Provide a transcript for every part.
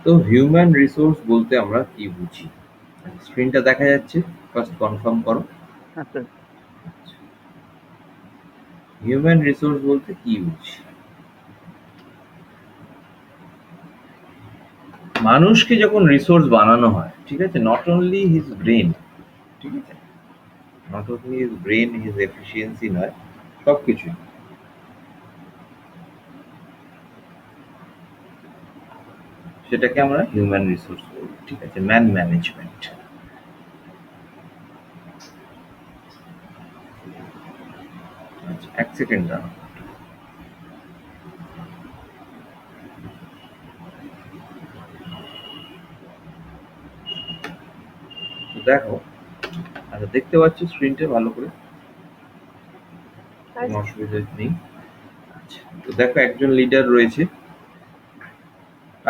তো human resource বলতে আমরা কি বুঝি? স্ক্রিনটা দেখা যাচ্ছে? ফার্স্ট কনফার্ম করো। আচ্ছা, হিউম্যান রিসোর্স বলতে কি বুঝি? মানুষকে যখন রিসোর্স বানানো হয়, ঠিক আছে, নট অনলি হিজ ব্রেন, ঠিক আছে, not only his brain, his efficiency নয়, সবকিছুই, সেটাকে আমরা হিউম্যান রিসোর্স বলি, ঠিক আছে, ম্যান ম্যানেজমেন্ট। আচ্ছা, এক সেকেন্ড দাঁড়াও। তো দেখো, আচ্ছা, দেখতে পাচ্ছ স্ক্রিনটা ভালো করে? কোনো অসুবিধা নেই? আচ্ছা, তো দেখো একজন লিডার রয়েছে,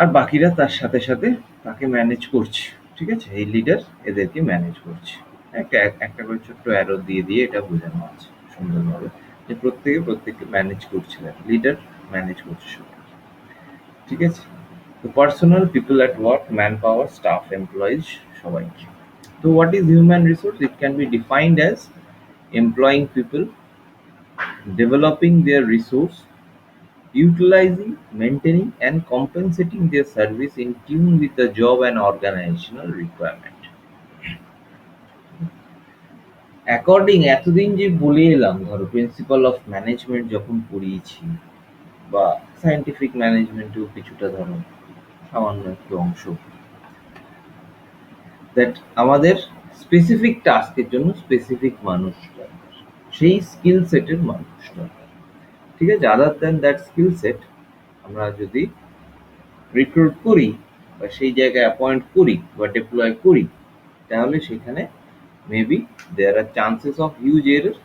আর বাকিরা তার সাথে সাথে তাকে ম্যানেজ করছে, ঠিক আছে, এই লিডার এদেরকে ম্যানেজ করছে। একটা একটা করে ছোট্ট অ্যারো দিয়ে দিয়ে এটা বোঝানো আছে সুন্দরভাবে, যে প্রত্যেককে ম্যানেজ করছে, লিডার ম্যানেজ করছে সবাই, ঠিক আছে। তো personal, people at work, man power, staff, employees, সবাইকে। তো what is human resource? It can be defined as employing people, developing their resource, utilizing, maintaining, and compensating their service in tune with the job and organizational requirement. According, এতদিন যে বলে এলাম, ধরো principal of management যখন পড়িয়েছি, বা scientific ম্যানেজমেন্টেও কিছুটা, ধরো সামান্য একটু অংশ, দ্যাট আমাদের স্পেসিফিক টাস্কের জন্য স্পেসিফিক মানুষ দরকার, সেই স্কিল সেটের মানুষ দরকার, ঠিক আছে। Other than that skill set আমরা যদি রিক্রুট করি, বা সেই জায়গায় অ্যাপয়েন্ট করি বা ডিপ্লয় করি, তাহলে সেখানে maybe there are chances of huge error,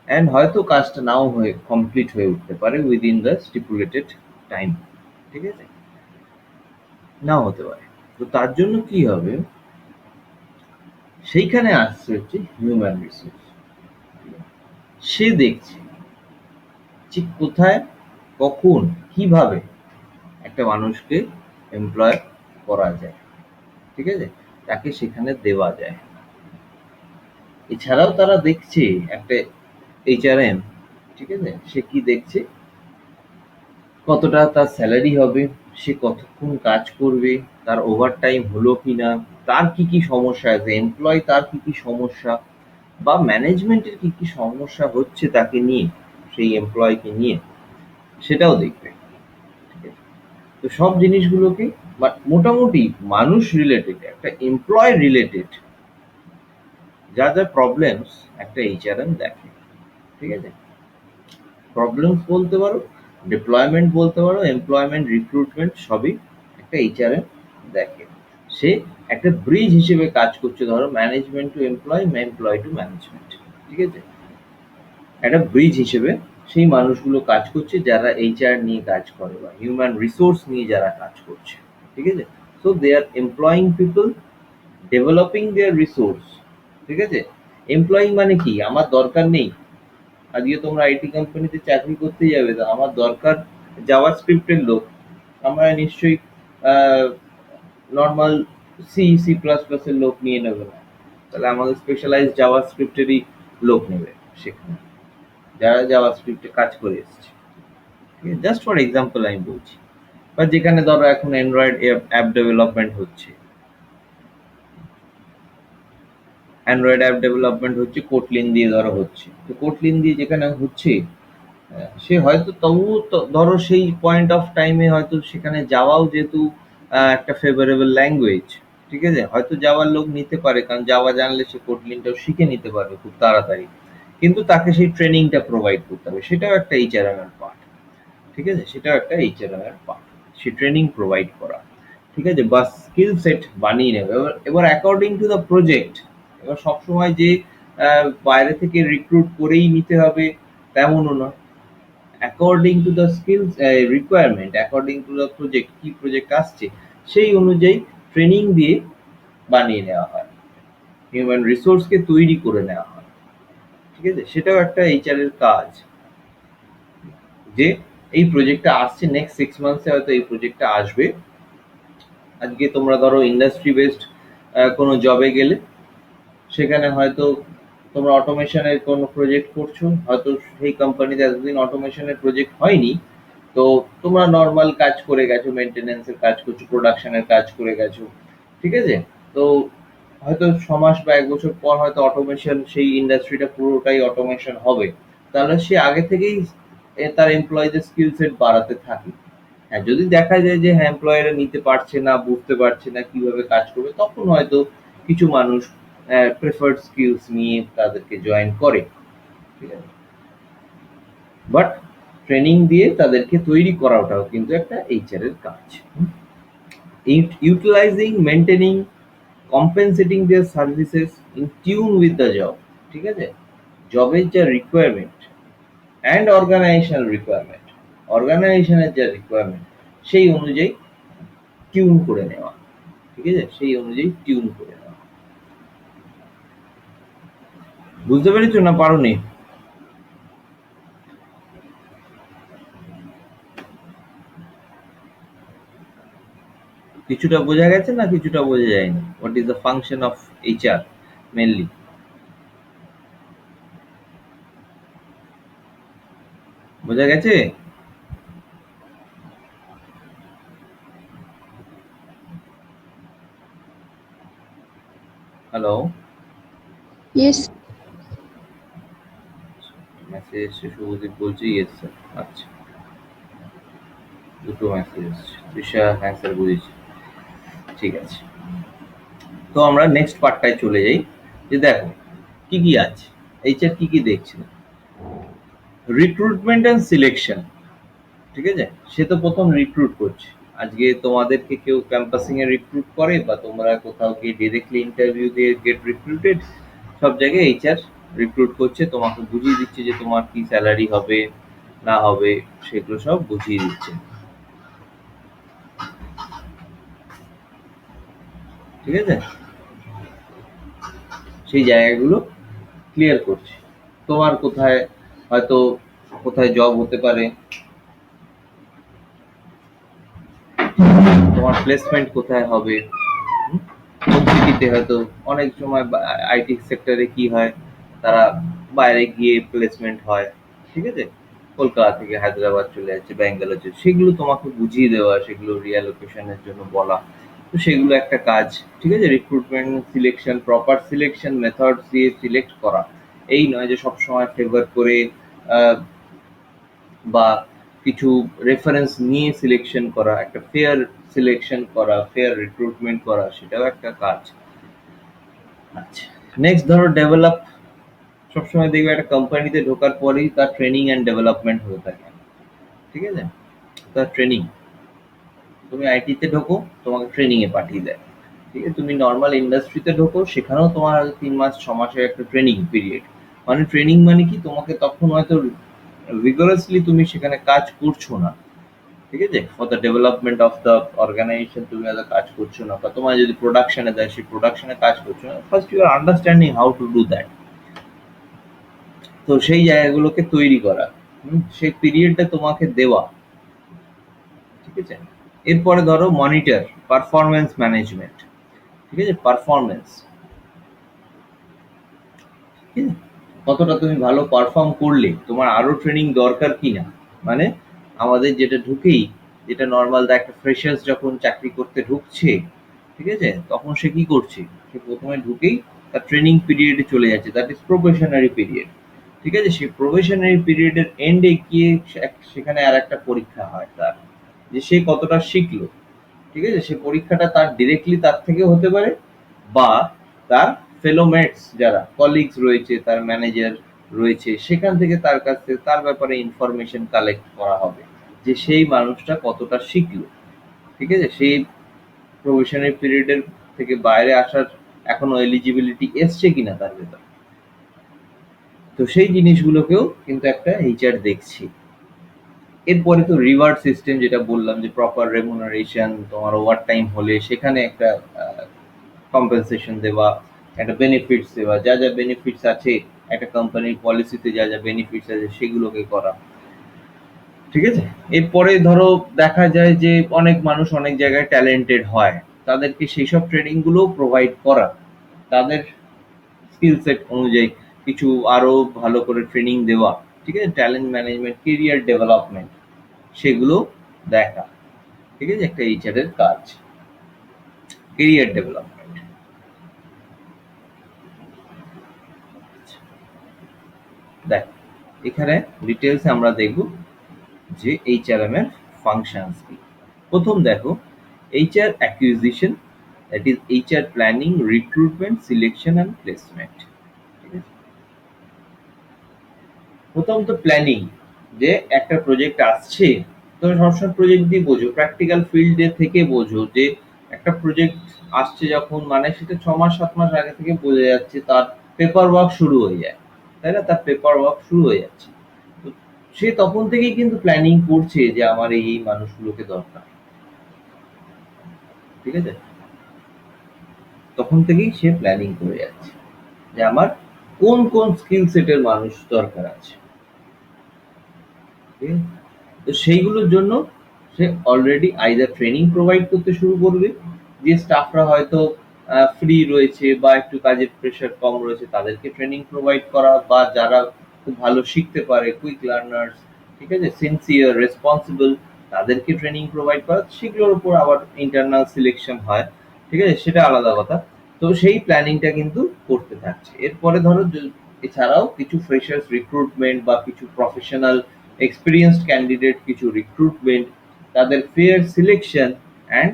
and হয়তো কাজটা নাও হয়ে কমপ্লিট হয়ে উঠতে পারে উইদিন দ্য স্টিপুলেটেড টাইম, ঠিক আছে, নাও হতে পারে। তো তার জন্য কি হবে, সেইখানে আসছে হচ্ছে হিউম্যান রিসোর্স। সে দেখছে ঠিক কোথায়, কখন, কিভাবে একটা মানুষকে এমপ্লয় করা যায়, ঠিক আছে, তাকে সেখানে দেওয়া যায়। এছাড়াও তারা দেখছে একটা এইচআরএম, ঠিক আছে, সে কি দেখছে, কতটা তার স্যালারি হবে, সে কতক্ষণ কাজ করবে, তার ওভারটাইম হলো কিনা, তার কি কি সমস্যা আছে, এমপ্লয় তার কি কি সমস্যা, বা ম্যানেজমেন্টের কি কি সমস্যা হচ্ছে তাকে নিয়ে, সেই এমপ্লয়কে নিয়ে, সেটাও দেখবে, ঠিক আছে। তো সব জিনিসগুলোকে, বা মোটামুটি মানুষ রিলেটেড, একটা এমপ্লয় রিলেটেড যা যা প্রবলেমস একটা এইচআরএম দেখে, ঠিক আছে। প্রবলেমস বলতে পারো, ডিপ্লয়মেন্ট বলতে পারো, এমপ্লয়মেন্ট, রিক্রুটমেন্ট, সবই একটা এইচআরএম দেখে। সে একটা ব্রিজ হিসেবে কাজ করছে, ধরো management to employ, employ to management, ঠিক আছে, একটা ব্রিজ হিসেবে সেই মানুষগুলো কাজ করছে যারা এইচআর নিয়ে কাজ করে বা হিউম্যান রিসোর্স নিয়ে যারা কাজ করছে, ঠিক আছে। So they are employing people, developing their resource, ঠিক আছে। এমপ্লয়িং মানে কি, আমার দরকার নেই, আজকে তোমরা আইটি কোম্পানিতে চাকরি করতে যাবে, তো আমার দরকার জাভা স্ক্রিপ্টের লোক, আমরা নিশ্চয়ই নর্মাল সি প্লাস প্লাস এর লোক নিয়ে নেবে না, তাহলে আমাদের স্পেশালাইজ জাভা স্ক্রিপ্টেরই লোক নেবে সেখানে, যারা জাভা স্ক্রিপ্টে কাজ করে এসছে, জাস্ট ফর এক্সাম্পল আমি বলছি। বা যেখানে ধরো এখন অ্যান্ড্রয়েড অ্যাপ ডেভেলপমেন্ট হচ্ছে, হচ্ছে কোটলিন দিয়ে, ধরো হচ্ছে, তো কোটলিন দিয়ে যেখানে হচ্ছে, সে হয়তো তবুও ধরো সেই পয়েন্ট অফ টাইমে হয়তো সেখানে যাওয়াও, যেহেতু একটা ফেভারেবল ল্যাঙ্গুয়েজ, ঠিক আছে, হয়তো যাওয়ার লোক নিতে পারে, কারণ যাওয়া জানলে সে কোটলিনটাও শিখে নিতে পারবে খুব তাড়াতাড়ি, কিন্তু তাকে সেই ট্রেনিংটা প্রোভাইড করতে হবে, সেটাও একটা এইচআরএম এর পার্ট, ঠিক আছে, সেটাও একটা এইচআরএম এর পার্ট, সে ট্রেনিং প্রোভাইড করা, ঠিক আছে, বা স্কিল সেট বানিয়ে নেবে। এবার অ্যাকর্ডিং টু দ্য প্রজেক্ট, এবার সবসময় যে বাইরে থেকে রিক্রুট করেই নিতে হবে তেমনও না, according to the skills requirement, according to the project, কি প্রজেক্ট আসছে সেই অনুযায়ী ট্রেনিং দিয়ে বানিয়ে নেওয়া হয়, হিউম্যান রিসোর্সকে তৈরি করে নেওয়া হয়, ঠিক আছে। সেটাও একটা এইচআর এর কাজ, যে এই প্রজেক্টটা আসছে, নেক্সট 6 মান্থসে হয়তো এই প্রজেক্টটা আসবে, আজকে তোমরা ধরো ইন্ডাস্ট্রি বেসড কোনো জবে গেলে, সেখানে হয়তো তোমরা অটোমেশনের কোনো প্রজেক্ট করছো, হয়তো সেই কোম্পানিতে এতদিন অটোমেশনের প্রজেক্ট হয়নি, তো তোমরা নর্মাল কাজ করে গেছো, মেনটেনেন্সের কাজ করছো, প্রোডাকশনের কাজ করে গেছো, ঠিক আছে? তো হয়তো 6 মাস বা 1 বছর পর হয়তো অটোমেশন, সেই ইন্ডাস্ট্রিটা পুরোটাই অটোমেশন হবে, তাহলে সে আগে থেকেই তার এমপ্লয়ীদের স্কিল সেট বাড়াতে থাকে। হ্যাঁ, যদি দেখা যায় যে হ্যাঁ এমপ্লয়িরা নিতে পারছে না, বুঝতে পারছে না কিভাবে কাজ করবে, তখন হয়তো কিছু মানুষ প্রেফার্ড স্কিলস নিয়ে তাদেরকে জয়েন করে, ঠিক আছে? বাট ট্রেনিং দিয়ে তাদেরকে তৈরি করাটাও কিন্তু একটা এইচআর এর কাজ। Utilising, maintaining, compensating their services in tune with the job, ঠিক আছে? জবের যা রিকোয়ারমেন্ট অ্যান্ড অর্গানাইজেশনের যা রিকোয়ারমেন্ট, সেই অনুযায়ী টিউন করে নেওয়া, ঠিক আছে? সেই অনুযায়ী টিউন করে নেওয়া। বুঝতে পেরেছো না পারোনি? কিছুটা বোঝা গেছে না কিছুটা বোঝা যায়নি? What is the function of HR mainly? বোঝা গেছে? হ্যালো? Yes, মেসেজ এসছে, শুভদীপ বলছে ইয়েস স্যার। আচ্ছা, দুটো মেসেজ এসছে। তৃষা, হ্যাঁ স্যার বুঝেছি। ঠিক আছে, তো আমরা নেক্সট পার্টটায় চলে যাই। যে দেখো কি কি আছে, এইচআর কি কি দেখছি। রিক্রুটমেন্ট অ্যান্ড সিলেকশন, ঠিক আছে? সে তো প্রথম রিক্রুট করছে। আজকে তোমাদেরকে কেউ ক্যাম্পাসিং এ রিক্রুট করে, বা তোমরা কোথাও গিয়ে ডিরেক্টলি ইন্টারভিউ দিয়ে গেট রিক্রুটেড, সব জায়গায় এইচআর রিক্রুট করছে, তোমাকে বুঝিয়ে দিচ্ছে যে তোমার কি স্যালারি হবে না হবে, সেগুলো সব বুঝিয়ে দিচ্ছে, ঠিক আছে? সেই জায়গাগুলো ক্লিয়ার করছে। তোমার কোথায় হয়তো কোথায় জব হতে পারে, তোমার প্লেসমেন্ট কোথায় হবে, কোন সিটিতে, হয়তো অনেক সময় আইটি সেক্টরে কি হয়, তারা বাইরে গিয়ে প্লেসমেন্ট হয়, ঠিক আছে? কলকাতা থেকে হায়দ্রাবাদ চলে যাচ্ছে, ব্যাঙ্গালোর চলে, সেগুলো তোমাকে বুঝিয়ে দেওয়া, সেগুলো রিয়ালোকেশনের জন্য বলা। তো সেগুলো একটা কাজ, ঠিক আছে? Recruitment, selection, proper selection methods দিয়ে সিলেক্ট করা, এই নয় যে সবসময় ফেভার করে আহ, বা কিছু রেফারেন্স নিয়ে সিলেকশন করা, একটা ফেয়ার সিলেকশন করা, ফেয়ার রিক্রুটমেন্ট করা, সেটাও একটা কাজ। আচ্ছা, নেক্সট ধরো ডেভেলপ। সবসময় দেখবে একটা কোম্পানিতে ঢোকার পরেই তার ট্রেনিং অ্যান্ড ডেভেলপমেন্ট হতে থাকে, ঠিক আছে? তার ট্রেনিং, তুমি আইটিতে ঢোকো, তোমাকে ট্রেনিং এ পাঠিয়ে দেয়, ঠিক আছে? তুমি নর্মাল ইন্ডাস্ট্রিতে ঢোকো, সেখানেও তোমার 3 মাস 6 মাসের একটা ট্রেনিং পিরিয়ড। মানে ট্রেনিং মানে কি, তোমাকে তখন হয়তো রিগোরাসলি তুমি সেখানে কাজ করছো না, ঠিক আছে? For the development of the organisation তুমি হয়তো কাজ করছো না, বা তোমার যদি প্রোডাকশনে দেয় সেই প্রোডাকশনে কাজ করছো না, first you are understanding how to do that. তো সেই জায়গাগুলোকে তৈরি করা, সেই পিরিয়ডটা তোমাকে দেওয়া, ঠিক আছে? এরপরে ধরো মনিটর, পারফরমেন্স ম্যানেজমেন্ট, ঠিক আছে? পারফরমেন্স, ঠিক আছে? কতটা তুমি ভালো পারফর্ম করলে, তোমার আরো ট্রেনিং দরকার কিনা। মানে আমাদের যেটা ঢুকেই, যেটা নর্মাল একটা ফ্রেশার্স যখন চাকরি করতে ঢুকছে, ঠিক আছে, তখন সে কি করছে, সে প্রথমে ঢুকেই তার ট্রেনিং পিরিয়ডে চলে যাচ্ছে, দ্যাট ইজ প্রোবেশনারি পিরিয়ড, ঠিক আছে? সেই প্রোবেশনারি পিরিয়ডের এন্ডে গিয়ে সেখানে আর একটা পরীক্ষা হয় তার, যে সে কতটা শিখলো, ঠিক আছে? সে পরীক্ষাটা তার ডিরেক্টলি তার থেকে হতে পারে, বা তার ফেলোমেটস যারা কলিগস রয়েছে, তার ম্যানেজার রয়েছে, সেখান থেকে তার কাছ থেকে তার ব্যাপারে ইনফরমেশন কালেক্ট করা হবে, যে সেই মানুষটা কতটা শিখলো, ঠিক আছে? সেই প্রবেশনারি পিরিয়ডের থেকে বাইরে আসার এখনো এলিজিবিলিটি এসছে কিনা তার ভেতর। তো সেই জিনিসগুলোকেও কিন্তু একটা এইচআর দেখছি। এরপরে তো রিওয়ার্ড সিস্টেম, যেটা বললাম যে প্রপার রেমুনারেশন, তোমার ওভার টাইম হলে সেখানে একটা কম্পেনসেশন দেওয়া, একটা বেনিফিটস দেওয়া, যা যা বেনিফিটস আছে একটা কোম্পানির পলিসিতে, যা যা বেনিফিটস আছে সেগুলোকে করা, ঠিক আছে? এরপরে ধরো দেখা যায় যে অনেক মানুষ অনেক জায়গায় ট্যালেন্টেড হয়, তাদেরকে সেই সব ট্রেনিংগুলো প্রোভাইড করা, তাদের স্কিল সেট অনুযায়ী কিছু আরো ভালো করে ট্রেনিং দেওয়া, ঠিক আছে, ট্যালেন্ট ম্যানেজমেন্ট, কেরিয়ার ডেভেলপমেন্ট, সেগুলো দেখা, ঠিক আছে, একটা এইচআর এর কাজ। কেরিয়ার ডেভেলপমেন্ট, দেখ এখানে ডিটেলস আমরা দেখব যে এইচআরএম এর ফাংশনস কি। প্রথম দেখো, HR acquisition, that is HR planning, recruitment, selection and placement. ঠিক আছে, প্রথম তো প্ল্যানিং, যে একটা প্রজেক্ট আসছে, তুমি সবসময় প্রজেক্ট দিয়ে বোঝো, প্র্যাকটিক্যাল ফিল্ডে থেকে বোঝো যে একটা প্রজেক্ট আসছে যখন, মানে সেটা 6 মাস 7 মাস আগে থেকে বোঝা যাচ্ছে, তার পেপার ওয়ার্ক শুরু হয়ে যায়, তাই না, তার পেপার ওয়ার্ক শুরু হয়ে যাচ্ছে। তো সে তখন থেকেই কিন্তু প্ল্যানিং করছে যে আমার এই এই মানুষগুলোকে দরকার, ঠিক আছে, তখন থেকেই সে প্ল্যানিং করে যাচ্ছে যে আমার কোন কোন স্কিল সেটের মানুষ দরকার আছে। ঠিক আছে? তো সেইগুলোর জন্য সে অলরেডি আইদার ট্রেনিং প্রোভাইড করতে শুরু করবে, যে স্টাফরা হয়তো ফ্রি রয়েছে বা একটু কাজের প্রেশার কম রয়েছে তাদেরকে ট্রেনিং প্রোভাইড করা, বা যারা খুব ভালো শিখতে পারে, কুইক লার্নার্স, ঠিক আছে, সিনসিয়ার, রেসপন্সিবল, তাদেরকে ট্রেনিং প্রোভাইড করা, সেগুলোর উপর আবার ইন্টারনাল সিলেকশন হয়, ঠিক আছে, সেটা আলাদা কথা। তো সেই প্ল্যানিংটা কিন্তু করতে থাকছে। এরপরে ধরো এছাড়াও কিছু ফ্রেশার্স রিক্রুটমেন্ট বা কিছু প্রফেশনাল এক্সপিরিয়েন্সড ক্যান্ডিডেট কিছু রিক্রুটমেন্ট, তাদের ফেয়ার সিলেকশন, অ্যান্ড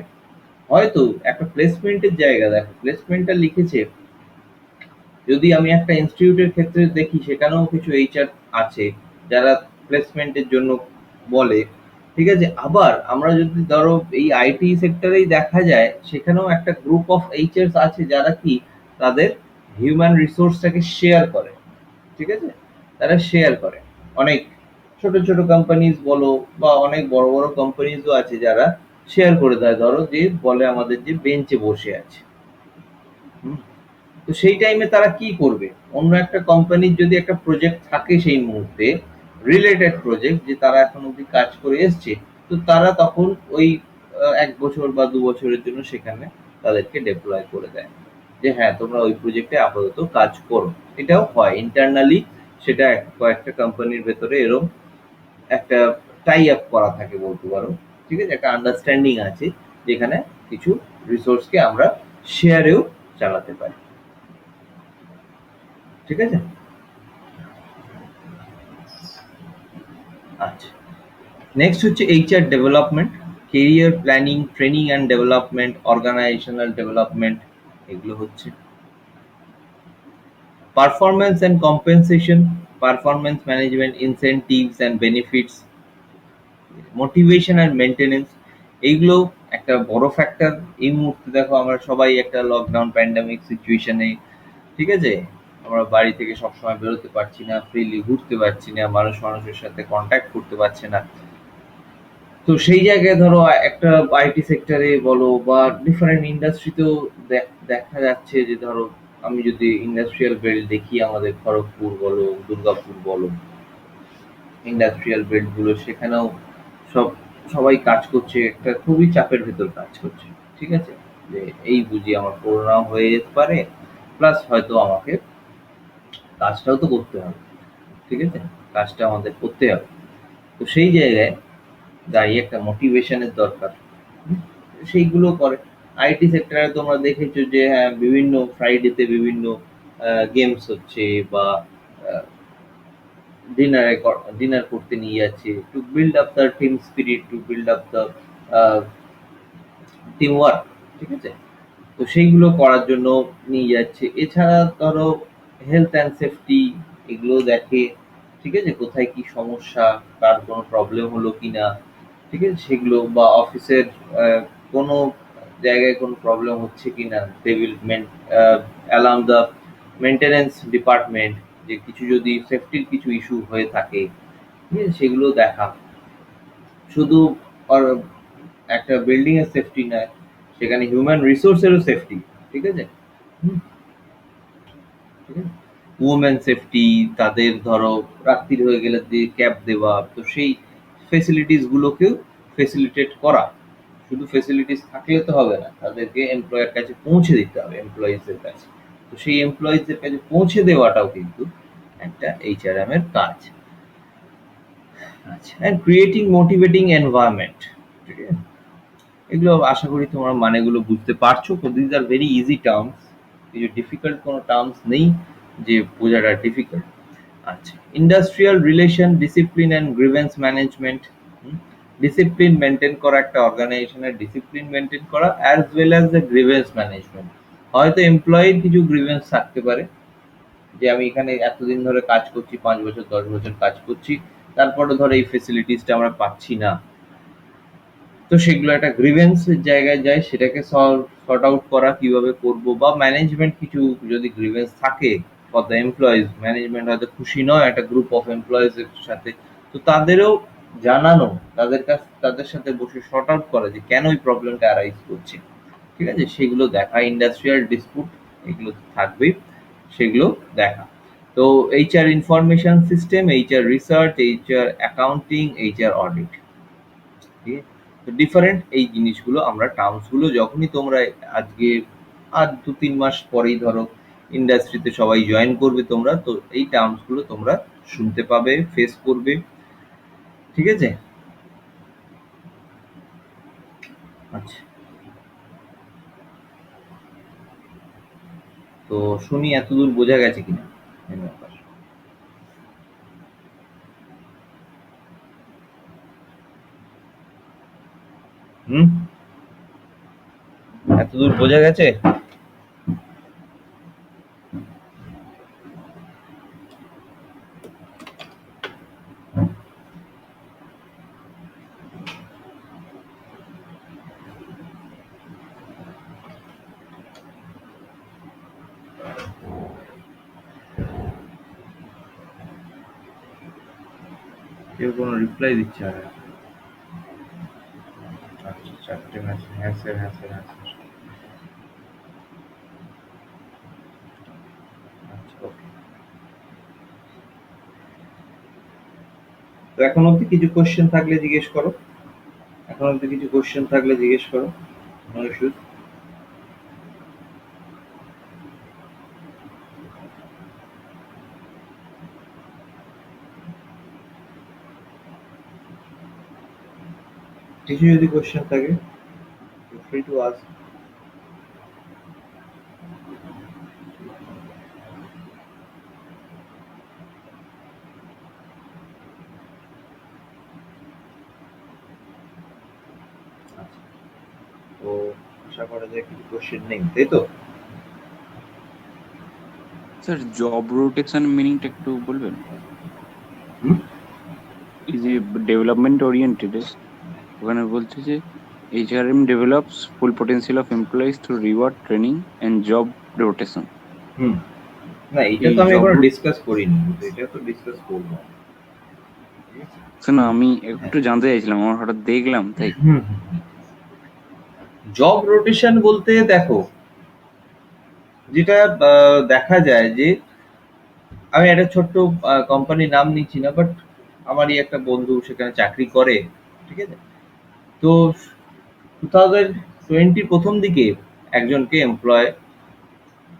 হয়তো একটা প্লেসমেন্টের জায়গা, দেখো প্লেসমেন্টটা লিখেছে, যদি আমি একটা ইনস্টিটিউটের ক্ষেত্রে দেখি সেখানেও কিছু এইচআর আছে যারা প্লেসমেন্টের জন্য বলে, ঠিক আছে। আবার আমরা যদি ধরো এই আইটি সেক্টরেই দেখা যায়, সেখানেও একটা গ্রুপ অফ এইচআর আছে যারা কি তাদের হিউম্যান রিসোর্সটাকে শেয়ার করে, ঠিক আছে, তারা শেয়ার করে। অনেক ছোট ছোট কোম্পানিজ বলো বা অনেক বড় বড় কোম্পানিজও আছে যারা শেয়ার করে দেয়, ধরো যে বলে আমাদের যে বেঞ্চে বসে আছে, হুম, তো সেই টাইমে তারা কি করবে, অন্য একটা কোম্পানির যদি একটা প্রজেক্ট থাকে সেই মুহূর্তে, রিলেটেড প্রজেক্ট যে তারা এখন অব্দি কাজ করে এসছে, তো তারা তখন ওই 1 বছর বা 2 বছরের জন্য সেখানে তাদেরকে ডেপ্লয় করে দেয়, যে হ্যাঁ তোমরা ওই প্রজেক্টে আপাতত কাজ করো। এটাও হয় ইন্টারনালি, সেটা কয়েকটা কোম্পানির ভেতরে এরকম একটা টাই আপ করা থাকে বলতে পারো, ঠিক আছে, একটা আন্ডারস্ট্যান্ডিং আছে যেখানে কিছু রিসোর্সকে আমরা শেয়ারেও চালাতে পারি, ঠিক আছে। আচ্ছা, নেক্সট হচ্ছে HR development, career planning, training and development, organisational development, এগুলো হচ্ছে performance and compensation, performance management, incentives and benefits, motivation and maintenance, এইগুলো একটা বড় ফ্যাক্টর। এই মুহূর্তে দেখো আমরা সবাই একটা লকডাউন প্যান্ডামিক সিচুয়েশনে, ঠিক আছে, আমরা বাড়ি থেকে সবসময় বেরোতে পারছি না, ফ্রিলি ঘুরতে পারছি না, মানুষ মানুষের সাথে কন্ট্যাক্ট করতে পারছে না। তো সেই জায়গায় ধরো একটা আইটি সেক্টরে বলো বা ডিফারেন্ট ইন্ডাস্ট্রিতেও দেখা যাচ্ছে যে ধরো আমি যদি ইন্ডাস্ট্রিয়াল বেল্ট দেখি, আমাদের খড়গপুর বলো, দুর্গাপুর বলো, ইন্ডাস্ট্রিয়াল বেল্ট গুলো, সেখানেও সব সবাই কাজ করছে, একটা খুবই চাপের ভেতর কাজ করছে, ঠিক আছে, যে এই বুঝি আমার করোনাও হয়ে যেতে পারে, প্লাস হয়তো আমাকে কাজটাও তো করতে হবে, ঠিক আছে, কাজটা আমাদের করতে হবে। তো সেই জায়গায় দাঁড়িয়ে একটা মোটিভেশনের দরকার, হুম, সেইগুলো করে। আইটি সেক্টরে তোমরা দেখেছো যে হ্যাঁ বিভিন্ন ফ্রাইডেতে বিভিন্ন গেমস হচ্ছে, বা ডিনার করতে নিয়ে যাচ্ছে, to build up the team spirit, to build up the team work, ঠিক আছে, তো সেইগুলো করার জন্য নিয়ে যাচ্ছে। এছাড়া ধরো হেলথ অ্যান্ড সেফটি, এগুলো দেখে, ঠিক আছে, কোথায় কি সমস্যা, কার কোনো প্রবলেম হলো কিনা, ঠিক আছে, সেগুলো, বা অফিসের কোনো জায়গায় কোনো প্রবলেম হচ্ছে কিনা, they will alarm the maintenance department, যে কিছু যদি সেফটির কিছু ইস্যু হয়ে থাকে, ঠিক আছে, সেগুলো দেখা। শুধু আর একটা বিল্ডিং এর সেফটি নয়, সেখানে হিউম্যান রিসোর্সেরও সেফটি, ঠিক আছে, হুম, ঠিক আছে, ওমেন সেফটি, তাদের ধরো রাত্রির হয়ে গেলে যে ক্যাব দেওয়া, তো সেই ফেসিলিটিস গুলোকেও ফেসিলিটেট করা, শুধু ফেসিলিটিস থাকলে তো হবে না, তাদেরকে এমপ্লয়ের কাছে পৌঁছে দিতে হবে, এমপ্লয়িজদের কাছে। তো সেই এমপ্লয়িজদের কাছে পৌঁছে দেওয়াটাও কিন্তু একটা এইচআরএম এর কাজ। আচ্ছা, অ্যান্ড ক্রিয়েটিং মোটিভেটিং এনভায়রনমেন্ট, ঠিক আছে? এগুলো আশা করি তোমরা মানেগুলো বুঝতে পারছো। This are very easy terms, কিছু ডিফিকাল্ট কোনো টার্মস নেই যে বোঝাটা ডিফিকাল্ট। আচ্ছা, industrial relation, discipline and grievance management. Discipline maintain করা, একটা অর্গানাইজেশনের ডিসিপ্লিন মেনটেন করা, as well as the grievance management. হয়তো এমপ্লয়ির কিছু গ্রিভেন্স থাকতে পারে, যে আমি এখানে এতদিন ধরে কাজ করছি, 5 বছর 10 বছর কাজ করছি, তারপরে ধরো এই ফেসিলিটিসটা আমরা পাচ্ছি না, তো সেগুলো একটা গ্রিভেন্সের জায়গায় যায়, সেটাকে সর্ট আউট করা কিভাবে করব, বা ম্যানেজমেন্ট কিছু যদি গ্রিভেন্স থাকে ফর দ্য এমপ্লয়িজ, ম্যানেজমেন্ট হয়তো খুশি নয় একটা গ্রুপ অফ এমপ্লয়িজ এর সাথে, তো তাদেরও জানানো, তাদের সাথে বসে সর্ট আউট করা যে কেন এই প্রবলেমটা অ্যারাইজ করছে, ঠিক আছে? সেগুলো দেখা, ইন্ডাস্ট্রিয়াল ডিসপুট এগুলো থাকবেই, সেগুলো দেখা। তো HR information system, HR research, HR accounting, HR audit, ঠিক আছে? তো ডিফারেন্ট এই জিনিসগুলো আমরা টার্মসগুলো যখনই তোমরা আজকে আর 2-3 মাস পরেই ধরো ইন্ডাস্ট্রিতে সবাই জয়েন করবে তোমরা, তো এই টার্মসগুলো তোমরা শুনতে পাবে, ফেস করবে, ঠিক আছে? আচ্ছা, তো শুনি এতদূর বোঝা গেছে কিনা এই ব্যাপার। হুম, এতদূর বোঝা গেছে? কেউ কোনো রিপ্লাই দিচ্ছে না। আচ্ছা, 4টে মেসেজ, হ্যাঁ স্যার, হ্যাঁ স্যার, হ্যাঁ স্যার। আচ্ছা, ওকে। তো এখন অব্দি কিছু কোশ্চেন থাকলে জিজ্ঞেস করো, এখন অব্দি কিছু কোশ্চেন থাকলে জিজ্ঞেস করো, নো ইস্যুস। কিছু যদি কোশ্চেন থাকে ফ্রি টু আস্ক। তো আশা করা যায় কিছু কোশ্চেন নেই, তাই তো? স্যার জব রোটেশন মিনিংটা একটু বলবেন? হুম? এই যে ডেভেলপমেন্ট ওরিয়েন্টেড, ওখানে বলছে যে HRM develops full potential of employees through reward, training and job rotation. হুম, না এটা এই তো আমি জব এখনো ডিসকাস করিনি, কিন্তু এটা তো ডিসকাস করবো, ঠিক আছে? স্যার না, আমি একটু জানতে চাইছিলাম, আমার হঠাৎ দেখলাম তাই। জব রোটেশন বলতে দেখো, যেটা দেখা যায় যে আমি একটা ছোট্ট কোম্পানির নাম নিচ্ছি না, বাট আমারই একটা বন্ধু সেখানে চাকরি করে, ঠিক আছে? তো 2020 প্রথম দিকে একজনকে এমপ্লয়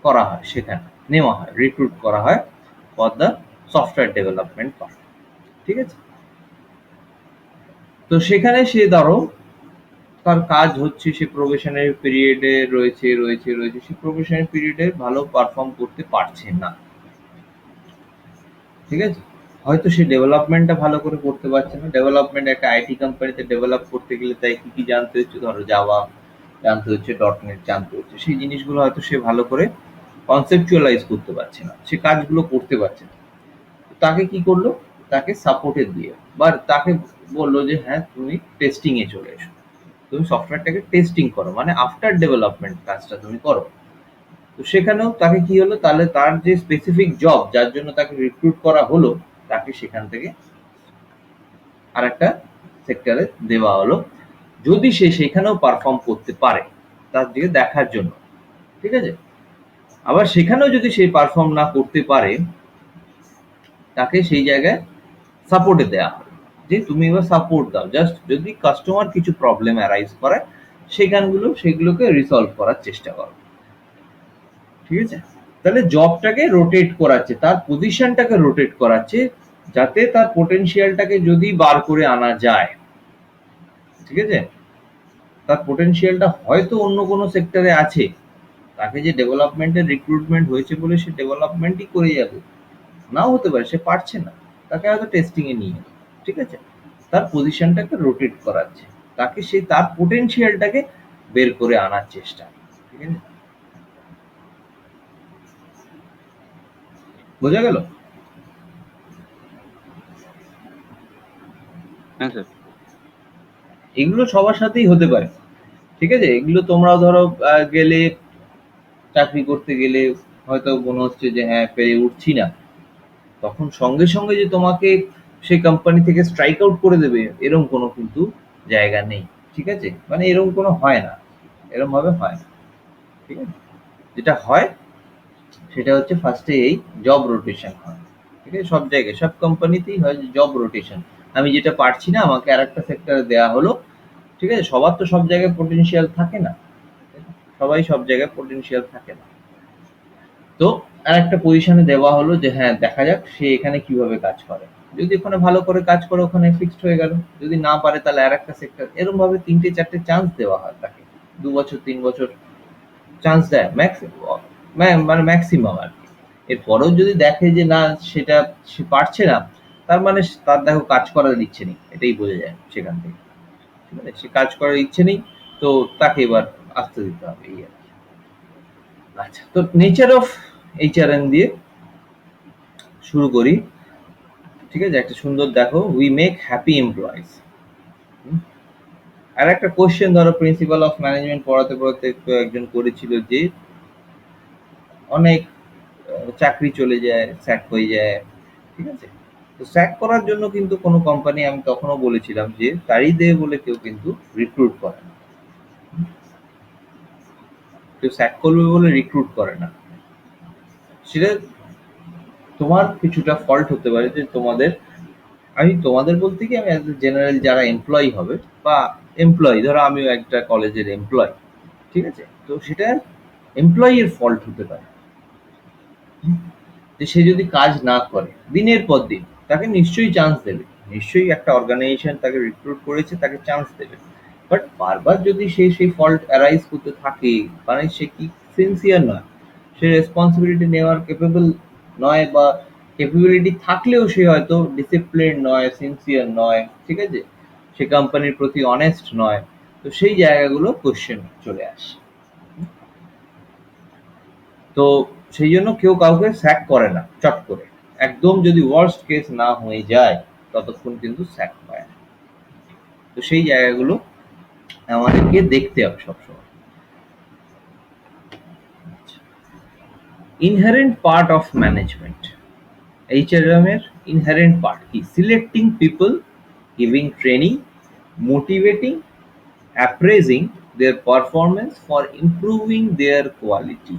করা হয়, সেখানে নেওয়া হয়, রিক্রুট করা হয় for the software development part, ঠিক আছে? তো সেখানে সে ধরো তার কাজ হচ্ছে, সে প্রবেশনারি পিরিয়ডে রয়েছে, সে প্রবেশনারি পিরিয়ডে ভালো পারফর্ম করতে পারছে না, ঠিক আছে? হয়তো সে ডেভেলপমেন্টটা ভালো করে করতে পারছে না। ডেভেলপমেন্ট একটা আইটি কোম্পানিতে ডেভেলপ করতে গেলে তাই কি জানতে হচ্ছে, ধরো জাভা জানতে হচ্ছে, .NET জানতে হচ্ছে, সেই জিনিসগুলো হয়তো সে ভালো করে কনসেপচুয়ালাইজ করতে পারছে না, সে কাজগুলো করতে পারছে না। তাকে কি করলো, তাকে সাপোর্টে দিয়ে বা তাকে বললো যে হ্যাঁ তুমি টেস্টিং এ চলে এসো, তুমি সফটওয়্যারটাকে টেস্টিং করো, মানে আফটার ডেভেলপমেন্ট কাজটা তুমি করো। তো সেখানেও তাকে কি হলো, তাহলে তার যে স্পেসিফিক জব যার জন্য তাকে রিক্রুট করা হলো, তাকে সেখান থেকে আর একটা সেক্টরে দেওয়া হলো, যদি সে সেখানেও পারফর্ম করতে পারে, তার দিকে দেখার জন্য, ঠিক আছে? আবার সেখানেও যদি সে পারফর্ম না করতে পারে, তাকে সেই জায়গায় সাপোর্টে দেওয়া হবে, যে তুমি এবার সাপোর্ট দাও, জাস্ট যদি কাস্টমার কিছু প্রবলেম অ্যারাইজ করে সেগুলোকে রিসলভ করার চেষ্টা করো, ঠিক আছে? তাহলে জবটাকে রোটেট করাচ্ছে, তার পজিশনটাকে রোটেট করাচ্ছে, যাতে তার পোটেনশিয়ালটাকে যদি বার করে আনা যায়, ঠিক আছে? তার পোটেনশিয়ালটা হয়তো অন্য কোনো সেক্টরে আছে, তাকে যে ডেভেলপমেন্টের রিক্রুটমেন্ট হয়েছে বলে সে ডেভেলপমেন্টই করে যাবে, নাও হতে পারে সে পারছে না, তাকে হয়তো টেস্টিং এ নিয়ে, ঠিক আছে? তার পজিশনটাকে রোটেট করাচ্ছে, তাকে সেই তার পোটেনশিয়ালটাকে বের করে আনার চেষ্টা, ঠিক আছে? বোঝা গেল? হ্যাঁ স্যার। এগুলো সবার সাথেই হতে পারে, ঠিক আছে? এগুলো তোমরাও ধরো গেলে চাকরি করতে গেলে হয়তো মনে হচ্ছে যে হ্যাঁ পেরে উঠছি না, তখন সঙ্গে সঙ্গে যে তোমাকে সেই কোম্পানি থেকে স্ট্রাইক আউট করে দেবে এরকম কোনো কিন্তু জায়গা নেই, ঠিক আছে? মানে এরকম কোনো হয় না, এরকম ভাবে হয় না, ঠিক আছে? যেটা হয় সেটা হচ্ছে ফার্স্টে এই জব রোটেশন হয়, ঠিক আছে? সব জায়গায় সব কোম্পানিতেই হয় জব রোটেশন। আমি যেটা পারছি না আমাকে আরেকটা সেক্টরে দেওয়া হলো, ঠিক আছে? সবার তো সব জায়গায় পোটেনশিয়াল থাকে না, সবাই সব জায়গায় পোটেনশিয়াল থাকে না। তো আরেকটা পজিশনে দেওয়া হলো যে হ্যাঁ দেখা যাক সে এখানে কিভাবে কাজ করে, যদি ওখানে ভালো করে কাজ করে ওখানে ফিক্সড হয়ে গেল, যদি না পারে তাহলে আরেকটা সেক্টর, এরকম ভাবে ৩-৪টে চান্স দেওয়া হয় তাকে, ২ বছর ৩ বছর চান্স দেয় মানে ম্যাক্সিমাম আর কি। এরপরেও যদি দেখে যে না সেটা সে পারছে না, তার মানে তার দেখো কাজ করার ইচ্ছে নেই, এটাই বোঝা যায় সেখান থেকে, ঠিক আছে? সে কাজ করার ইচ্ছে নেই, তো তাকে এবার আসতে দিতে হবে, এই আর কি। আচ্ছা, তো নেচার অফ এইচআরএম দিয়ে শুরু করি, ঠিক আছে? একটা সুন্দর দেখো, উই মেক হ্যাপি এমপ্লয়িজ। আর একটা কোশ্চেন ধরো প্রিন্সিপাল অফ ম্যানেজমেন্ট পড়াতে পড়াতে একজন করেছিল যে অনেক চাকরি চলে যায়, স্যাক হয়ে যায়, ঠিক আছে? তো স্যাক করার জন্য কিন্তু কোনো কোম্পানি, আমি তখনও বলেছিলাম যে তাড়ি দেবে বলে কেউ কিন্তু রিক্রুট করে না, কেউ স্যাক করবে বলে রিক্রুট করে না। সেটা তোমার কিছুটা ফল্ট হতে পারে, যে আমি তোমাদের বলতে কি আমি অ্যাজ এ জেনারেল যারা এমপ্লয়ি হবে বা এমপ্লয়ি, ধরো আমিও একটা কলেজের এমপ্লয়ি, ঠিক আছে? তো সেটা এমপ্লয়ির ফল্ট হতে পারে, যে সে যদি কাজ না করে দিনের পর দিন, তাকে নিশ্চয়ই চান্স দেবে, নিশ্চয়ই একটা অর্গানাইজেশন তাকে রিক্রুট করেছে, তাকে চান্স দেবে। বাট বারবার যদি সে সেই ফল্ট অ্যারাইজ করতে থাকে, মানে সে কি সিনসিয়ার নয়, সে রেসপন্সিবিলিটি নেওয়ার কেপেবল নয়, বা ক্যাপাবিলিটি থাকলেও সে হয়তো ডিসিপ্লিন নয়, সিনসিয়ার নয়, ঠিক আছে? সে কোম্পানির প্রতি অনেস্ট নয়, তো সেই জায়গাগুলো কোশ্চেন চলে আসে। তো সেই জন্য কেউ কাউকে স্যাক করে না চট করে, একদম যদি ওয়ার্স্ট কেস না হয়ে যায় ততক্ষণ কিন্তু স্যাক হয় না। তো সেই জায়গাগুলো আমাদেরকে দেখতে হবে সবসময়। Inherent part of management, HRM এর ইনহারেন্ট পার্ট কি? Selecting people, giving training, motivating, appraising their performance for improving their quality,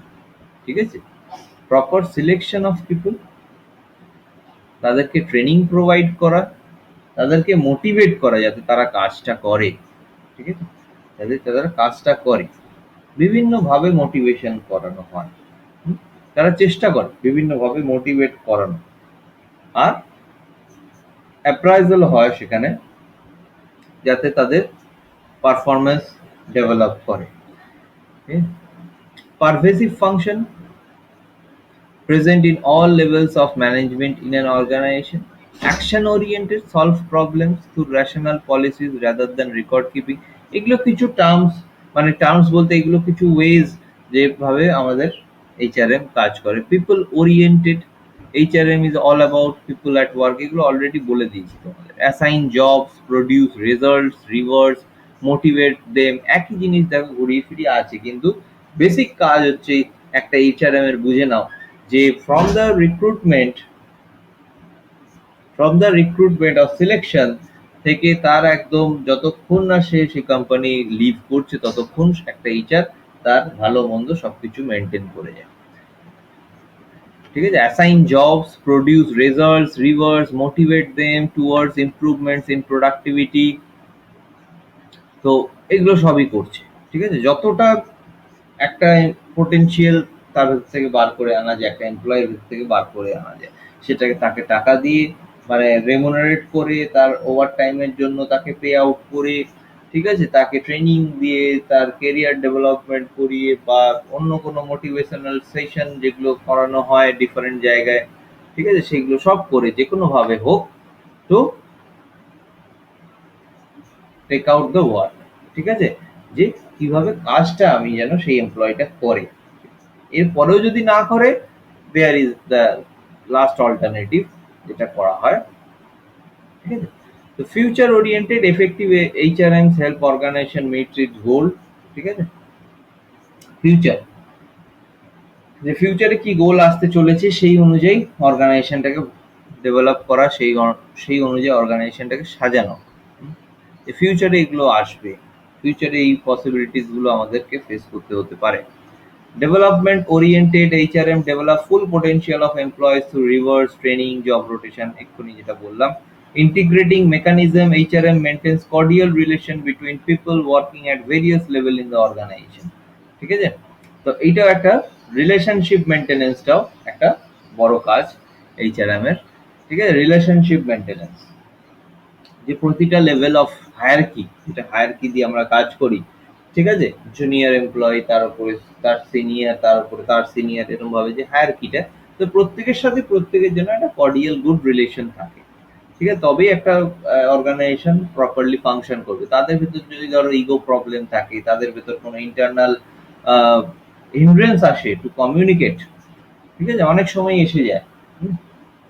ঠিক আছে? প্রপার সিলেকশন অফ পিপল, তাদেরকে ট্রেনিং প্রোভাইড করা, তাদেরকে মোটিভেট করা যাতে তারা কাজটা করে, ঠিক আছে? যাতে তারা কাজটা করে, বিভিন্নভাবে মোটিভেশন করানো হয়, তারা চেষ্টা করে বিভিন্নভাবে মোটিভেট করানো, আর অ্যাপ্রাইজাল হয় সেখানে যাতে তাদের পারফরমেন্স ডেভেলপ করে। পারভেসিভ function present in all levels of management in an organization, action oriented, solve problems through rational policies rather than record keeping। এগুলো কিছু টার্মস, মানে টার্মস বলতে এগুলো কিছু ওয়েজ যেভাবে আমাদের এইচআরএম কাজ করে। People oriented, HRM is all about people at work, এগুলো অলরেডি বলে দিয়েছি তোমাদের। Assign jobs, produce results, rewards, motivate them, একই জিনিস দেখো ঘুরিয়ে ফিরিয়ে আছে, কিন্তু বেসিক কাজ হচ্ছে একটা এইচআরএম এর, বুঝে নাও যে from the recruitment of selection থেকে তার একদম যতক্ষণ না সে সেই কোম্পানি লিভ করছে ততক্ষণ একটা এইচআর তার ভালো মন্দ সবকিছু মেনটেন করে যায়, ঠিক আছে? Assign jobs, produce results, rewards, motivate them towards improvements in productivity, তো এগুলো সবই করছে, ঠিক আছে, যতটা একটা পোটেনশিয়াল তার ভেতর থেকে বার করে আনা যায়, একটা এমপ্লয়ের ভেতর থেকে বার করে আনা যায়, সেটাকে তাকে টাকা দিয়ে মানে রেমুনারেট করে, তার ওভার টাইমের জন্য তাকে পে আউট করে, ঠিক আছে, তাকে ট্রেনিং দিয়ে, তার কেরিয়ার ডেভেলপমেন্ট করিয়ে, বা অন্য কোনো মোটিভেশনাল সেশন যেগুলো করানো হয় ডিফারেন্ট জায়গায়, ঠিক আছে, সেগুলো সব করে যে কোনোভাবে হোক তো টেক আউট দ্য ওয়ার্ক, ঠিক আছে, যে কিভাবে কাজটা আমি যেন সেই এমপ্লয়িটা করে। এরপরেও যদি না করে, there is the last alternative, যেটা করা হয়, ঠিক আছে। তো future oriented effective HRM help organisation meet its goal, ঠিক আছে। ফিউচার, যে ফিউচারে কি গোল আসতে চলেছে সেই অনুযায়ী অর্গানাইজেশনটাকে ডেভেলপ করা, সেই অনুযায়ী অর্গানাইজেশনটাকে সাজানো। যে ফিউচারে এগুলো আসবে, ফিউচারে এই পসিবিলিটিস গুলো আমাদেরকে ফেস করতে হতে পারে। Development oriented HRM develop full potential of employees through reverse training, job rotation, এক্ষুনি যেটা বললাম। Integrating mechanism, HRM maintains cordial relation between people working at various level in the organization, ঠিক আছে। তো এইটাও একটা রিলেশনশিপ মেনটেনেন্সটাও একটা বড় কাজ HRM এর, ঠিক আছে, রিলেশনশিপ মেনটেনেন্স, যে প্রতিটা লেভেল অফ হায়ারকি, যেটা হায়ারকি দিয়ে আমরা কাজ করি, ঠিক আছে, জুনিয়র এমপ্লয়ি, তার উপরে তার সিনিয়র, তার উপরে তার সিনিয়র, এরকম ভাবে যে হায়ারকিটা, তো প্রত্যেকের সাথে প্রত্যেকের জন্য একটা কর্ডিয়াল গুড রিলেশন থাকে, ঠিক আছে, তবেই একটা অর্গানাইজেশন প্রপারলি ফাংশন করবে। তাদের ভিতর যদি ধরো ইগো প্রবলেম থাকে, তাদের ভিতর কোনো ইন্টারনাল হিন্ড্রেন্স আসে টু কমিউনিকেট, ঠিক আছে, অনেক সময় এসে যায়।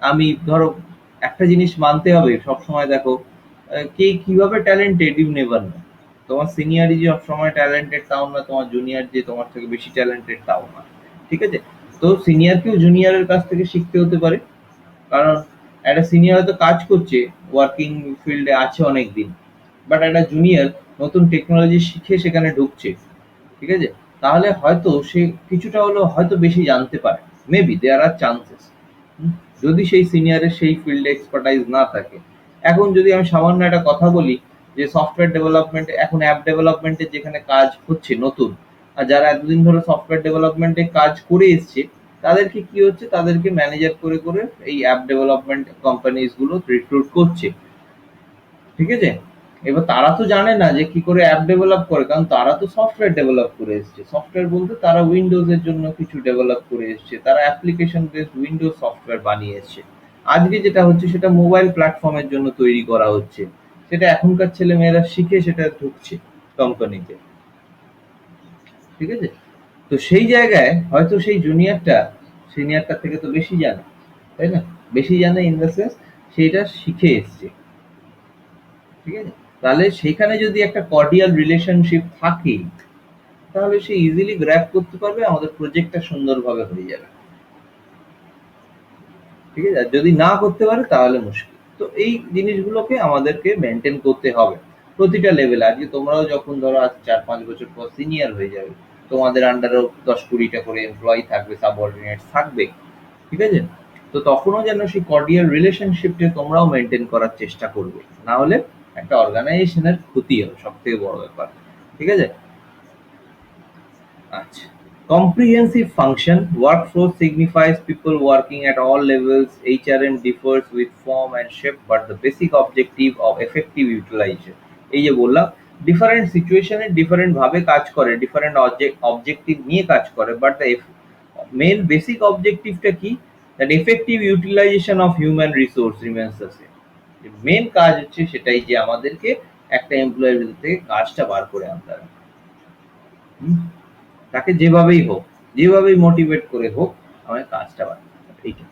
আমি ধরো একটা জিনিস মানতে হবে সবসময়, দেখো কে কিভাবে ট্যালেন্টেড ইউ নেভার নো। তোমার সিনিয়রই যে সবসময় ট্যালেন্টেড তাও না, তোমার জুনিয়র যে তোমার থেকে বেশি ট্যালেন্টেড তাও না, ঠিক আছে। তো সিনিয়রকেও জুনিয়রের কাছ থেকে শিখতে হতে পারে, কারণ একটা সিনিয়র হয়তো কাজ করছে, ওয়ার্কিং ফিল্ডে আছে অনেক দিন, বাট একটা জুনিয়র নতুন টেকনোলজি শিখে সেখানে ঢুকছে, ঠিক আছে, তাহলে হয়তো সে কিছুটা হলেও হয়তো বেশি জানতে পারে, মেবি দেয়ার আর চান্সেস, যদি সেই সিনিয়রের সেই ফিল্ডে এক্সপার্টাইজ না থাকে। এখন যদি আমি সামান্য একটা কথা বলি, যে সফটওয়্যার ডেভেলপমেন্ট, এখন অ্যাপ ডেভেলপমেন্টের যেখানে কাজ হচ্ছে নতুন, আর যারা এতদিন ধরে সফটওয়্যার ডেভেলপমেন্টে কাজ করে এসছে, তাদেরকে কি হচ্ছে, তাদেরকে ম্যানেজার করে করে এই অ্যাপ ডেভেলপমেন্ট কোম্পানিজ গুলো রিক্রুট করছে, ঠিক আছে। এবার তারা তো জানে না যে কি করে অ্যাপ ডেভেলপ করে, কারণ তারা তো সফটওয়্যার ডেভেলপ করে এসছে। সফটওয়্যার বলতে তারা উইন্ডোজ এর জন্য কিছু ডেভেলপ করে এসছে, তারা অ্যাপ্লিকেশন বেসড উইন্ডোজ সফটওয়্যার বানিয়ে এসছে। আজকে যেটা হচ্ছে সেটা মোবাইল প্ল্যাটফর্মের জন্য তৈরি করা হচ্ছে, সেটা এখনকার ছেলে মেয়েরা শিখে সেটা ঢুকছে কোম্পানিতে, ঠিক আছে। তো সেই জায়গায় হয়তো সেই জুনিয়রটা সিনিয়রটার থেকে তো বেশি জানে, তাই না, বেশি জানে ইন দ্য সেন্স সেইটা শিখে এসছে, ঠিক আছে। তাহলে সেখানে যদি একটা কর্ডিয়াল রিলেশনশিপ থাকে, তাহলে সে ইজিলি গ্র্যাব করতে পারবে, আমাদের প্রজেক্টটা সুন্দরভাবে হয়ে যাবে, ঠিক আছে। আর যদি না করতে পারে তাহলে মুশকিল। তো এই জিনিসগুলোকে আমাদেরকে মেনটেন করতে হবে প্রতিটা লেভেলে। আজকে তোমরাও যখন ধরো আজ 4-5 বছর পর সিনিয়র হয়ে যাবে, তোমাদের আন্ডারেও 10-20টা করে এমপ্লয়ি থাকবে, সাবঅর্ডিনেট থাকবে, ঠিক আছে। তো তখনও যেন সেই কর্ডিয়াল রিলেশনশিপটা তোমরাও মেনটেন করার চেষ্টা করবে, না হলে একটা অর্গানাইজেশনের ক্ষতি হবে, সব থেকে বড় ব্যাপার, ঠিক আছে। আচ্ছা, comprehensive function workforce signifies people working at all levels. HRM differs with form and shape, but the basic objective of effective utilization, এই যে বললাম, ডিফারেন্ট সিচুয়েশনে ডিফারেন্ট ভাবে কাজ করে, ডিফারেন্ট অবজেক্টিভ নিয়ে কাজ করে, বাট দ্য মেন বেসিক অবজেক্টিভটা কি, that effective utilization of human resource remains the same. Main কাজ হচ্ছে সেটাই, যে আমাদেরকে একটা এমপ্লয়ের ভিতর থেকে কাজটা বার করে আনতে হবে, তাকে যেভাবেই হোক, যেভাবেই মোটিভেট করে হোক, আমাদের কাজটা বাড়বে, এইটা।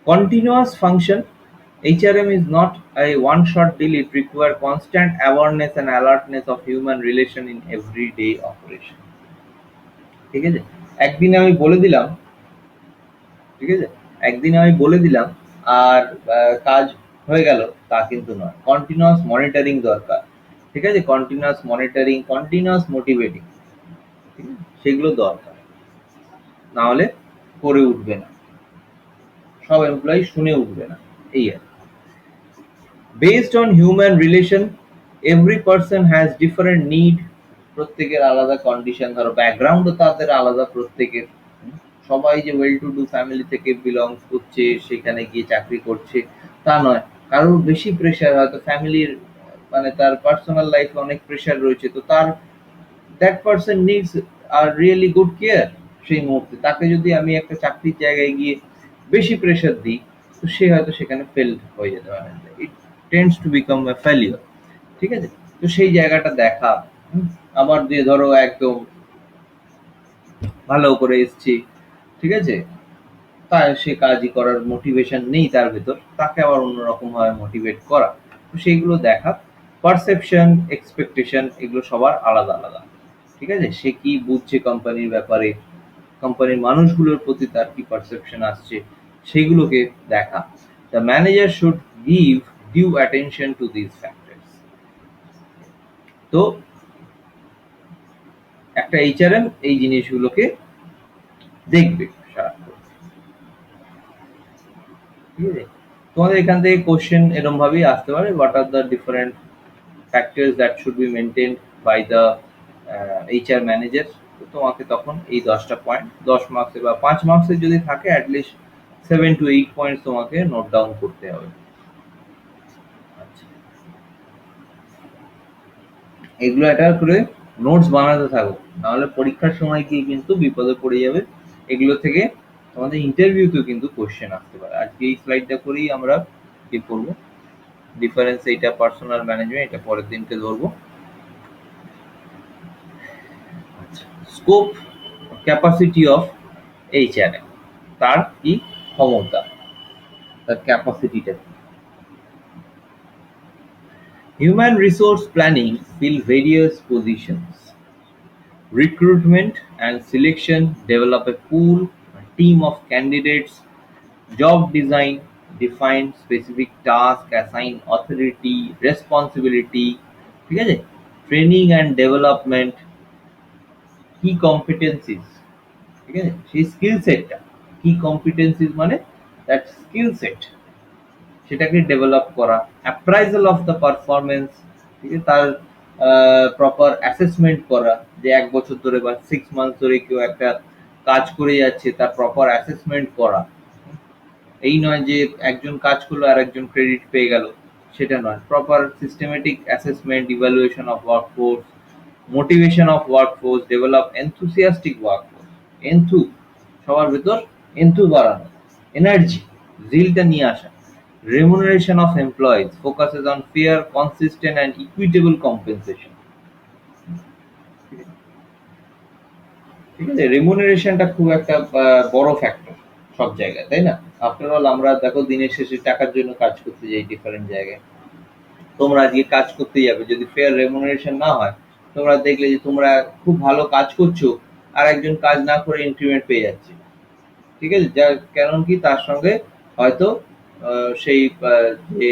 Continuous function, HRM is not a one shot deal, it requires constant awareness and alertness of human relation in everyday operation, ঠিক আছে। একদিন আমি বলে দিলাম, ঠিক আছে, একদিন আমি বলে দিলাম আর কাজ হয়ে গেল তা কিন্তু নয়, কন্টিনিউয়াস মনিটরিং দরকার, ঠিক আছে, কন্টিনিউয়াস মনিটরিং, কন্টিনিউয়াস মোটিভেটিং, সেগুলো দরকার, না হলে করে উঠবে না, সব এমপ্লয়ি শুনে উঠবে না, এই আর। Based on human relation, every person has different need, প্রত্যেকের আলাদা কন্ডিশন, ধরো ব্যাকগ্রাউন্ডও তাদের আলাদা প্রত্যেকের। সবাই যে ওয়েল টু ডু ফ্যামিলি থেকে বিলংস করছে, সেখানে গিয়ে চাকরি করছে তা নয়। কারোর বেশি প্রেশার, হয়তো ফ্যামিলির মানে তার পার্সোনাল লাইফে অনেক প্রেশার রয়েছে, তো তার that person needs are really good care. সেই মুহূর্তে তাকে যদি আমি একটা চাকরির জায়গায় গিয়ে বেশি প্রেশার দিই, তো সে হয়তো সেখানে ফেল হয়ে যেতে পারে, it tends to become a failure. ঠিক আছে? তো সেই জায়গাটা দেখা। আবার যে ধরো একদম ভালো করে এসছি, ঠিক আছে, তার সে কাজই করার মোটিভেশন নেই তার ভেতর, তাকে আবার অন্যরকম ভাবে মোটিভেট করা। তো সেইগুলো দেখা। পারসেপশন, এক্সপেকটেশন, এগুলো সবার আলাদা আলাদা। ঠিক আছে? সে কি বুঝছে কোম্পানির ব্যাপারে, কোম্পানির মানুষগুলোর প্রতি তার কি পারসেপশন আসছে, সেগুলোকে দেখা। The manager should give due attention to this factors. তো একটা এইচআরএম এই জিনিসগুলোকে দেখবে সারাক্ষণ। ঠিক আছে? তোমাদের এখান থেকে কোশ্চেন এরকম ভাবেই আসতে পারে, what are the different factors that should be maintained by the HR manager. তো তোমাকে তখন এই 10টা পয়েন্ট 10 মার্কসের বা 5 মার্কসের যদি থাকে, অ্যাটলিস্ট 7 to 8 পয়েন্টস তোমাকে নোট ডাউন করতে হবে। আচ্ছা, এগুলো একটা করে নোটস বানাতে থাকো, নাহলে পরীক্ষার সময় গিয়ে কিন্তু বিপদে পড়ে যাবে। এগুলো থেকে তোমাদের ইন্টারভিউতেও কিন্তু কোশ্চেন আসতে পারে। আজকে এই স্লাইডটা করেই আমরা কি করবো, ডিফারেন্স, এইটা পার্সোনাল ম্যানেজমেন্ট, এটা পরের দিনকে ধরবো। স্কোপ, ক্যাপাসিটি অফ এইচআরএম, তার কি ক্ষমতা, তার ক্যাপাসিটিটা। Human resource planning fill various positions. Recruitment and selection develop a pool, a team of candidates. Job design define specific task, assign authority, responsibility. ঠিক আছে? ট্রেনিং অ্যান্ড ডেভেলপমেন্ট, কি competencies, ঠিক আছে, সেই স্কিল সেটটা কি কম্পিটেন্সিস মানে দ্যাট স্কিল সেট, সেটাকে ডেভেলপ করা। অ্যাপ্রাইজাল অফ দ্য পারফরমেন্স, ঠিক আছে, তার প্রপার অ্যাসেসমেন্ট করা, যে 1 বছর ধরে বা 6 মান্থ ধরে কেউ একটা কাজ করে যাচ্ছে, তার প্রপার অ্যাসেসমেন্ট করা। এই নয় যে একজন কাজ করলো আর একজন ক্রেডিট পেয়ে গেল, সেটা নয়। Proper systematic assessment, evaluation of workforce, motivation of workforce, develop enthusiastic workforce. Enthu, সবার ভেতর এনথু বাড়ানো, এনার্জি, জিলটা নিয়ে আসা। Remuneration of employees focuses on fair, consistent and equitable compensation. ঠিক আছে? রেমুনারেশনটা খুব একটা বড় ফ্যাক্টর সব জায়গায়, তাই না? আফটার অল আমরা দেখো দিনের শেষে টাকার জন্য কাজ করতে যাই ডিফারেন্ট জায়গায়। তোমরা আজকে কাজ করতে যাবে, যদি ফেয়ার রেমুনারেশন না হয়, তোমরা দেখলে যে তোমরা খুব ভালো কাজ করছো আর একজন কাজ না করে ইনক্রিমেন্ট পেয়ে যাচ্ছে। ঠিক আছে? যার কারণ কি, তার সঙ্গে হয়তো সেই যে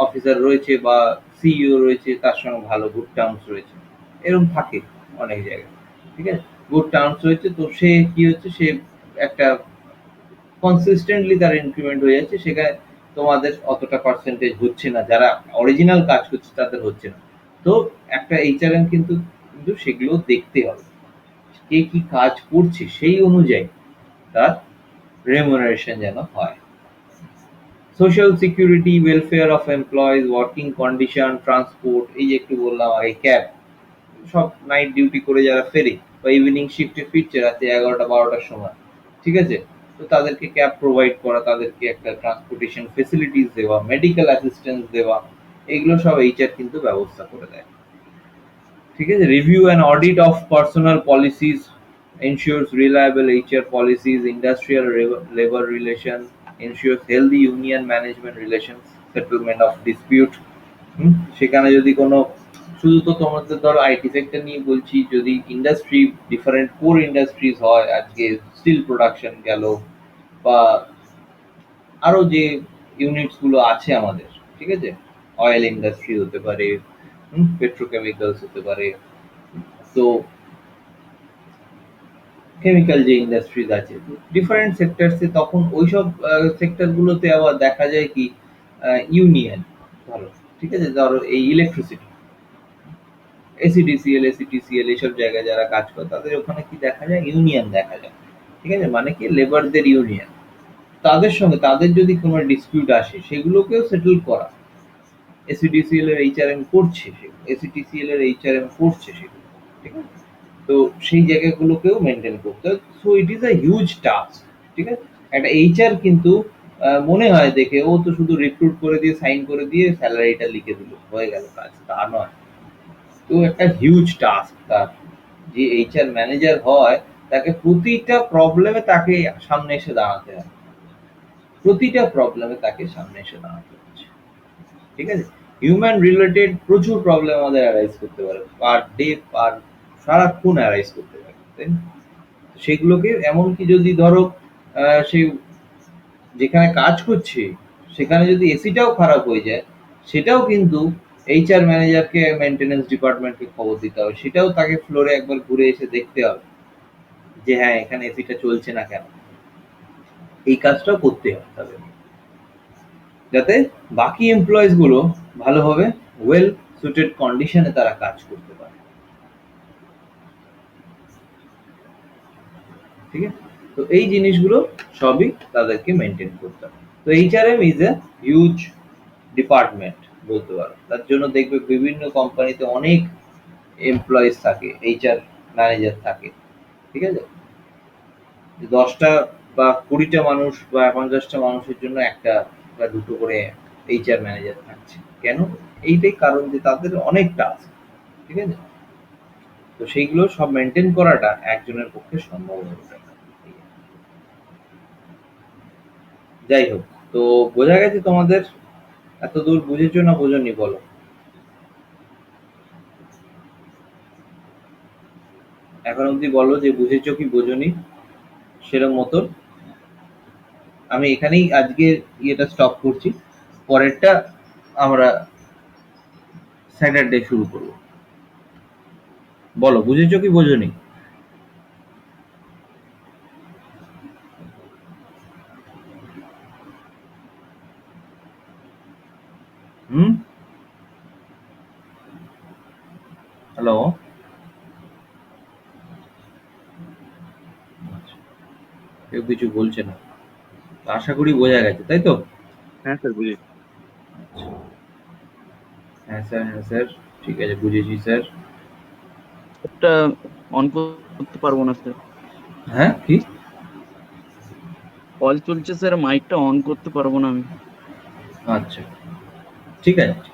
অফিসার রয়েছে বা সিইও রয়েছে, তার সঙ্গে ভালো গুড টার্মস রয়েছে, এরকম থাকে অনেক জায়গায়। ঠিক আছে? গুড টার্মস রয়েছে, তো সে কি হচ্ছে, সে একটা কনসিস্টেন্টলি তার ইনক্রিমেন্ট হয়ে যাচ্ছে, সেখানে তোমাদের অতটা পার্সেন্টেজ হচ্ছে না, যারা অরিজিনাল কাজ করছে তাদের হচ্ছে না। তো একটা এইচআরএম কিন্তু কিন্তু সেগুলো দেখতে হবে, কে কি কাজ করছে সেই অনুযায়ী তার রেমুনারেশন যেন হয়। Social security, welfare of employees, working condition, transport, এই যে একটু বললাম আগে ক্যাব, সব নাইট ডিউটি করে যারা ফেরে বা ইভিনিং শিফটে ফিরছে রাতে 11টা-12টার সময়, ঠিক আছে, তো তাদেরকে ক্যাব প্রোভাইড করা, তাদেরকে একটা ট্রান্সপোর্টেশন ফেসিলিটিস দেওয়া, মেডিকেল অ্যাসিস্ট্যান্স দেওয়া, এগুলো সব এইচআর কিন্তু ব্যবস্থা করে দেয়। ঠিক আছে? Review and audit of personal policies ensures reliable HR policies, industrial labor relations, ensures healthy union management relations, settlement of dispute। সেখানে যদি কোনো, শুধু তো তোমাদের ধরো আইটি সেক্টর নিয়ে বলছি, যদি ইন্ডাস্ট্রি ডিফারেন্ট কোর ইন্ডাস্ট্রিজ হয়, আজকে স্টিল প্রোডাকশন গেল বা আরো যে ইউনিটস গুলো আছে আমাদের, ঠিক আছে, অয়েল ইন্ডাস্ট্রি হতে পারে, পেট্রোকেমিক্যালস হতে পারে, তো কেমিক্যাল যে ইন্ডাস্ট্রিজ আছে ডিফারেন্ট সেক্টরসে, তখন ওইসব সেক্টরগুলোতে আবার দেখা যায় কি ইউনিয়ন, ধরো, ঠিক আছে, ধরো এই ইলেকট্রিসিটি, এসিডিসিএল এইসব জায়গায় যারা কাজ করে তাদের ওখানে কি দেখা যায়, ইউনিয়ন দেখা যায়। ঠিক আছে, মানে কি লেবারদের ইউনিয়ন, তাদের সঙ্গে তাদের যদি কোনো ডিসপিউট আসে সেগুলোকেও সেটেল করা এসিডিসিএল এর এইচআরএম করছে, এসিটিসিএল এর এইচআরএম করছে সেগুলো। ঠিক আছে, তো সেই জায়গাগুলোকেও মেনটেন করতে হয়। So it is a huge task. ঠিক আছে, একটা এইচআর কিন্তু মনে হয় দেখে ও তো শুধু রিক্রুট করে দিয়ে সাইন করে দিয়ে স্যালারিটা লিখে দিল, হয়ে গেল কাজ, তা নয়। তো একটা হিউজ টাস্ক তার, যে এইচআর ম্যানেজার হয় তাকে প্রতিটা প্রবলেমে তাকে সামনে এসে দাঁড়াতে হয়, প্রতিটা প্রবলেমে তাকে সামনে এসে দাঁড়াতে হচ্ছে। ঠিক আছে, হিউম্যান রিলেটেড প্রচুর প্রবলেম আমাদের অ্যারাইজ করতে পারে, পার ডে পার সারাক্ষণ অ্যারাইজ করতে পারে, তাই না? সেগুলোকে এমনকি যদি ধরো সেই যেখানে কাজ করছে সেখানে যদি এসিটাও খারাপ হয়ে যায়, সেটাও কিন্তু এইচআর ম্যানেজারকে মেনটেন্যান্স ডিপার্টমেন্টকে খবর দিতে হবে, সেটাও তাকে ফ্লোরে একবার ঘুরে এসে দেখতে হবে যে হ্যাঁ এখানে এসিটা চলছে না কেন, এই কাজটাও করতে হবে তাদের, যাতে বাকি এমপ্লয়িজ গুলো ভালোভাবে ওয়েল সুটেড কন্ডিশনে তারা কাজ করতে পারে। ঠিক আছে, তো এই জিনিসগুলো সবই তাদেরকে মেনটেন করতে হবে। তো HRM is a huge department বলতে পারো, তার জন্য দেখবে বিভিন্ন কোম্পানিতে অনেক এমপ্লয়িজ থাকে, এইচআর ম্যানেজার থাকে। ঠিক আছে, 10টা বা 20টা মানুষ বা 50টা মানুষের জন্য একটা বা দুটো করে এইচআর ম্যানেজার থাকছে। কেন? এইটাই কারণ যে তাদের অনেক টাস্ক। ঠিক আছে, তো সেইগুলো সব মেনটেন করাটা একজনের পক্ষে সম্ভব হয়ে ওঠে না। যাই হোক, তো বোঝা গেছে তোমাদের? এত দূর বুঝেছো না বোঝনি বলো? এখন অবধি বলো যে বুঝেছো কি বোঝনি সেরকম মতো। আমি এখানেই আজকে ইয়েটা স্টপ করছি, পরেরটা আমরা স্যাটারডে শুরু করব। বলো বুঝেছো কি বোঝনি? হুম, হ্যালো, কেউ কিছু বলছে না, আশা করি বোঝা গেছে, তাই তো? হ্যাঁ স্যার, বুঝেছি। হ্যাঁ স্যার, হ্যাঁ স্যার, ঠিক আছে, বুঝেছি স্যার। এটা অন করতে পারবো না স্যার, হ্যাঁ কি? কল চলছে স্যার, মাইকটা অন করতে পারবো না আমি। আচ্ছা, ঠিক আছে।